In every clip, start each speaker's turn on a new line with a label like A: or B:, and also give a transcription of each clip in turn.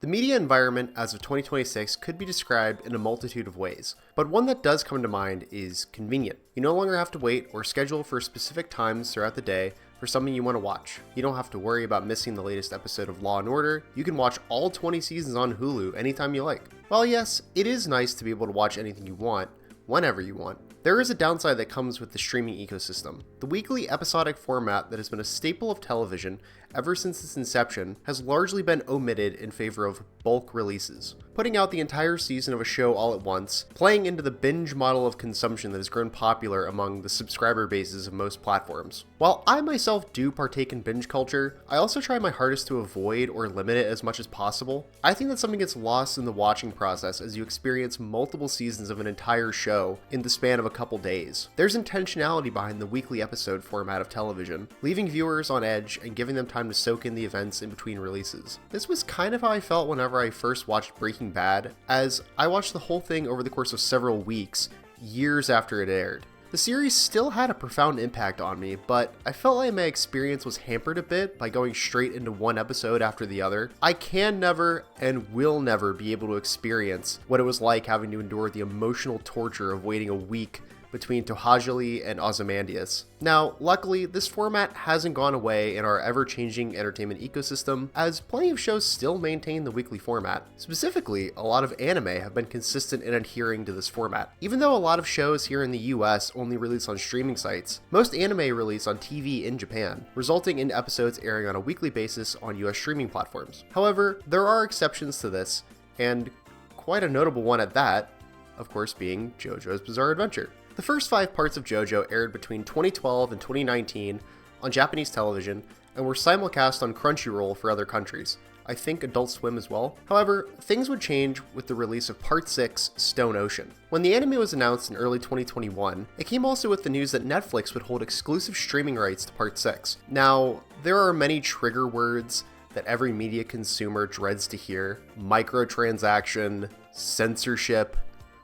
A: The media environment as of 2026 could be described in a multitude of ways, but one that does come to mind is convenient. You no longer have to wait or schedule for specific times throughout the day for something you want to watch. You don't have to worry about missing the latest episode of Law & Order. You can watch all 20 seasons on Hulu anytime you like. While yes, it is nice to be able to watch anything you want, whenever you want, there is a downside that comes with the streaming ecosystem. The weekly episodic format that has been a staple of television ever since its inception has largely been omitted in favor of bulk releases. Putting out the entire season of a show all at once, playing into the binge model of consumption that has grown popular among the subscriber bases of most platforms. While I myself do partake in binge culture, I also try my hardest to avoid or limit it as much as possible. I think that something gets lost in the watching process as you experience multiple seasons of an entire show in the span of a couple days. There's intentionality behind the weekly episode format of television, leaving viewers on edge and giving them time to soak in the events in between releases. This was kind of how I felt whenever I first watched Breaking Bad, as I watched the whole thing over the course of several weeks, years after it aired. The series still had a profound impact on me, but I felt like my experience was hampered a bit by going straight into one episode after the other. I can never and will never be able to experience what it was like having to endure the emotional torture of waiting a week between Tohajali and Ozymandias. Now, luckily, this format hasn't gone away in our ever-changing entertainment ecosystem, as plenty of shows still maintain the weekly format. Specifically, a lot of anime have been consistent in adhering to this format. Even though a lot of shows here in the US only release on streaming sites, most anime release on TV in Japan, resulting in episodes airing on a weekly basis on US streaming platforms. However, there are exceptions to this, and quite a notable one at that, of course being Jojo's Bizarre Adventure. The first 5 parts of Jojo aired between 2012 and 2019 on Japanese television and were simulcast on Crunchyroll for other countries. I think Adult Swim as well. However, things would change with the release of Part 6, Stone Ocean. When the anime was announced in early 2021, it came also with the news that Netflix would hold exclusive streaming rights to Part 6. Now, there are many trigger words that every media consumer dreads to hear: microtransaction, censorship,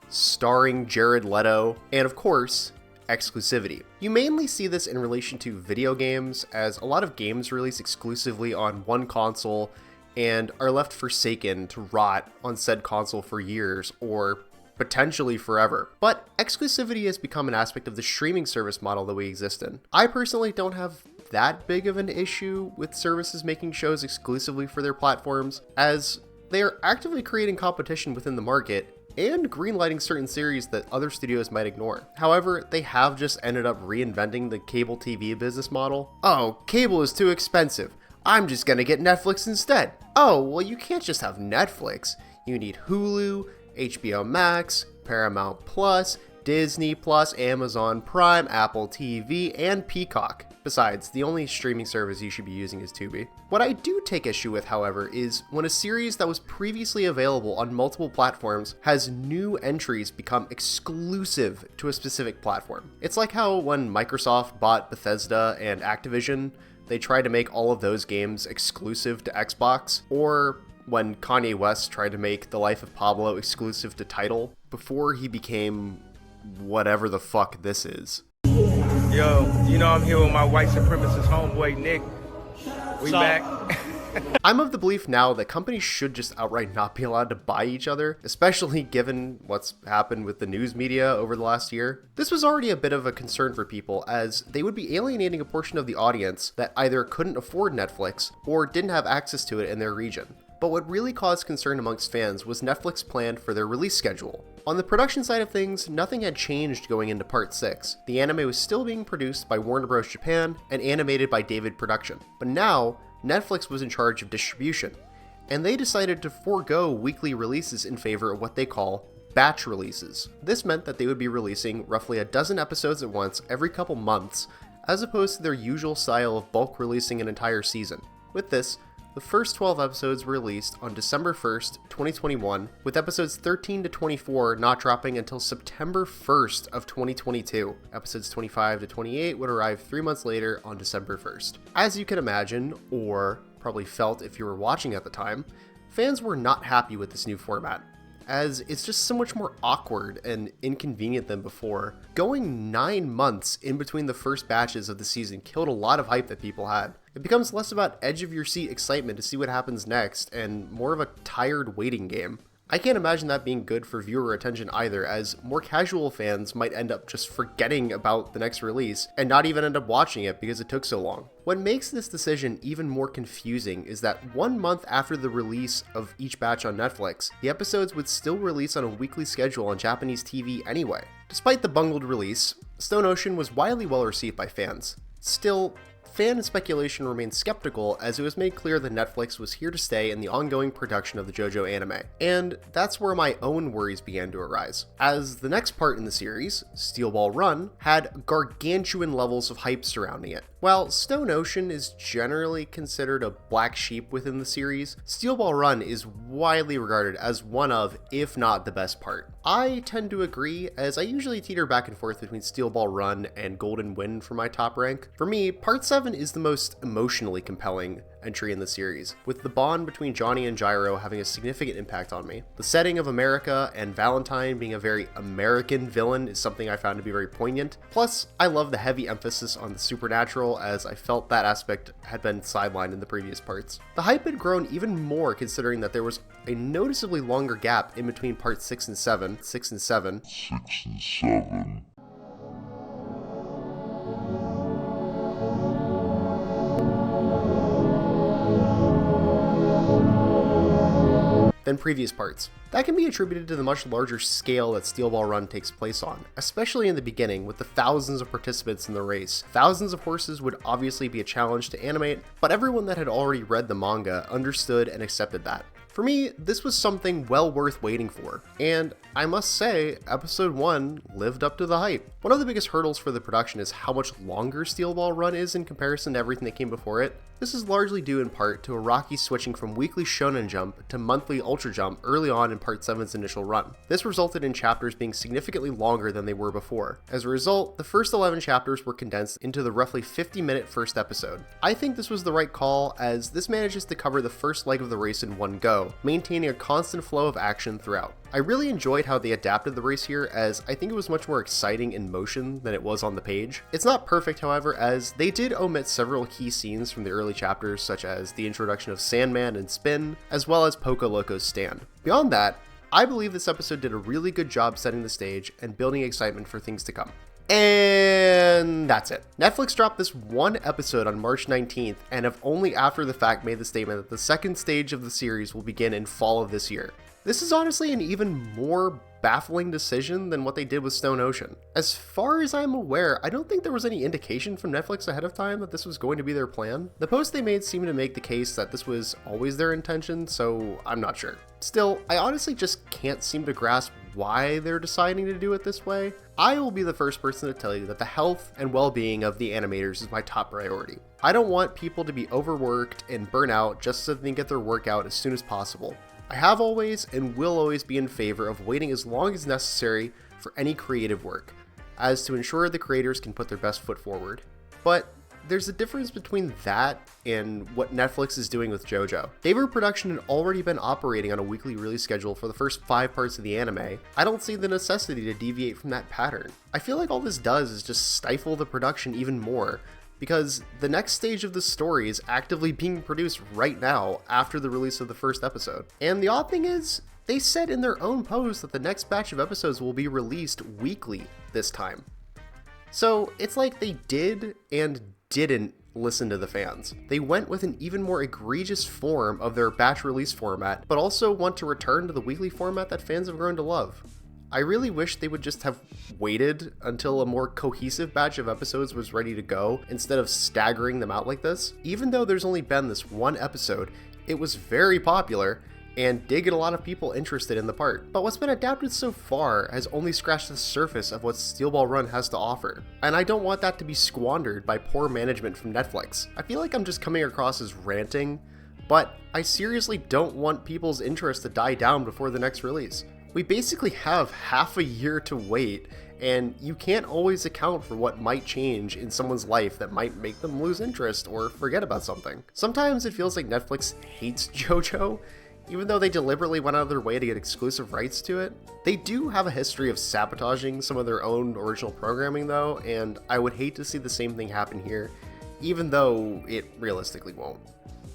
A: starring Jared Leto, and of course, exclusivity. You mainly see this in relation to video games, as a lot of games release exclusively on one console and are left forsaken to rot on said console for years or potentially forever. But exclusivity has become an aspect of the streaming service model that we exist in. I personally don't have that big of an issue with services making shows exclusively for their platforms, as they are actively creating competition within the market and greenlighting certain series that other studios might ignore. However, they have just ended up reinventing the cable TV business model. Oh, cable is too expensive. I'm just gonna get Netflix instead. Oh, well, you can't just have Netflix. You need Hulu, HBO Max, Paramount Plus, Disney Plus, Amazon Prime, Apple TV, and Peacock. Besides, the only streaming service you should be using is Tubi. What I do take issue with, however, is when a series that was previously available on multiple platforms has new entries become exclusive to a specific platform. It's like how when Microsoft bought Bethesda and Activision, they tried to make all of those games exclusive to Xbox, or when Kanye West tried to make The Life of Pablo exclusive to Tidal before he became whatever the fuck this is.
B: Yo, you know I'm here with my white supremacist homeboy Nick. We back.
A: I'm of the belief now that companies should just outright not be allowed to buy each other, especially given what's happened with the news media over the last year. This was already a bit of a concern for people, as they would be alienating a portion of the audience that either couldn't afford Netflix or didn't have access to it in their region. But what really caused concern amongst fans was Netflix plan for their release schedule. On the production side of things, nothing had changed going into Part 6. The anime was still being produced by Warner Bros. Japan and animated by David Production. But now, Netflix was in charge of distribution, and they decided to forego weekly releases in favor of what they call batch releases. This meant that they would be releasing roughly a dozen episodes at once every couple months, as opposed to their usual style of bulk releasing an entire season. With this, the first 12 episodes were released on December 1st, 2021, with episodes 13 to 24 not dropping until September 1st of 2022. Episodes 25 to 28 would arrive 3 months later on December 1st. As you can imagine, or probably felt if you were watching at the time, fans were not happy with this new format, as it's just so much more awkward and inconvenient than before. Going 9 months in between the first batches of the season killed a lot of hype that people had. It becomes less about edge of your seat excitement to see what happens next and more of a tired waiting game. I can't imagine that being good for viewer attention either, as more casual fans might end up just forgetting about the next release and not even end up watching it because it took so long. What makes this decision even more confusing is that 1 month after the release of each batch on Netflix, the episodes would still release on a weekly schedule on Japanese TV anyway. Despite the bungled release, Stone Ocean was widely well received by fans. Still, fan speculation remained skeptical as it was made clear that Netflix was here to stay in the ongoing production of the Jojo anime, and that's where my own worries began to arise, as the next part in the series, Steel Ball Run, had gargantuan levels of hype surrounding it. While Stone Ocean is generally considered a black sheep within the series, Steel Ball Run is widely regarded as one of, if not the best part. I tend to agree, as I usually teeter back and forth between Steel Ball Run and Golden Wind for my top rank. For me, Part 7 is the most emotionally compelling entry in the series, with the bond between Johnny and Gyro having a significant impact on me. The setting of America and Valentine being a very American villain is something I found to be very poignant. Plus, I love the heavy emphasis on the supernatural, as I felt that aspect had been sidelined in the previous parts. The hype had grown even more considering that there was a noticeably longer gap in between parts 6 and 7. Than previous parts. That can be attributed to the much larger scale that Steel Ball Run takes place on, especially in the beginning with the thousands of participants in the race. Thousands of horses would obviously be a challenge to animate, but everyone that had already read the manga understood and accepted that. For me, this was something well worth waiting for, and I must say, episode 1 lived up to the hype. One of the biggest hurdles for the production is how much longer Steel Ball Run is in comparison to everything that came before it. This is largely due in part to Araki switching from weekly Shonen Jump to monthly Ultra Jump early on in Part 7's initial run. This resulted in chapters being significantly longer than they were before. As a result, the first 11 chapters were condensed into the roughly 50-minute first episode. I think this was the right call, as this manages to cover the first leg of the race in one go, maintaining a constant flow of action throughout. I really enjoyed how they adapted the race here, as I think it was much more exciting in motion than it was on the page. It's not perfect, however, as they did omit several key scenes from the early chapters, such as the introduction of Sandman and Spin, as well as Poco Loco's stand. Beyond that, I believe this episode did a really good job setting the stage and building excitement for things to come. And that's it. Netflix dropped this one episode on March 19th and have only after the fact made the statement that the second stage of the series will begin in fall of this year. This is honestly an even more baffling decision than what they did with Stone Ocean. As far as I'm aware, I don't think there was any indication from Netflix ahead of time that this was going to be their plan. The post they made seemed to make the case that this was always their intention, so I'm not sure. Still, I honestly just can't seem to grasp why they're deciding to do it this way. I will be the first person to tell you that the health and well-being of the animators is my top priority. I don't want people to be overworked and burn out just so they can get their work out as soon as possible. I have always and will always be in favor of waiting as long as necessary for any creative work, as to ensure the creators can put their best foot forward. But there's a difference between that and what Netflix is doing with Jojo. Daver Production had already been operating on a weekly release schedule for the first 5 parts of the anime. I don't see the necessity to deviate from that pattern. I feel like all this does is just stifle the production even more, because the next stage of the story is actively being produced right now after the release of the first episode. And the odd thing is, they said in their own post that the next batch of episodes will be released weekly this time. So it's like they did and didn't listen to the fans. They went with an even more egregious form of their batch release format, but also want to return to the weekly format that fans have grown to love. I really wish they would just have waited until a more cohesive batch of episodes was ready to go instead of staggering them out like this. Even though there's only been this one episode, it was very popular and did get a lot of people interested in the part. But what's been adapted so far has only scratched the surface of what Steel Ball Run has to offer. And I don't want that to be squandered by poor management from Netflix. I feel like I'm just coming across as ranting, but I seriously don't want people's interest to die down before the next release. We basically have half a year to wait, and you can't always account for what might change in someone's life that might make them lose interest or forget about something. Sometimes it feels like Netflix hates Jojo, even though they deliberately went out of their way to get exclusive rights to it. They do have a history of sabotaging some of their own original programming though, and I would hate to see the same thing happen here, even though it realistically won't.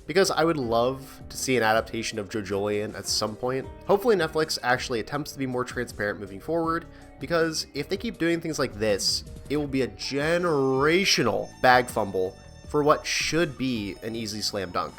A: Because I would love to see an adaptation of Jojo at some point. Hopefully Netflix actually attempts to be more transparent moving forward, because if they keep doing things like this, it will be a generational bag fumble for what should be an easy slam dunk.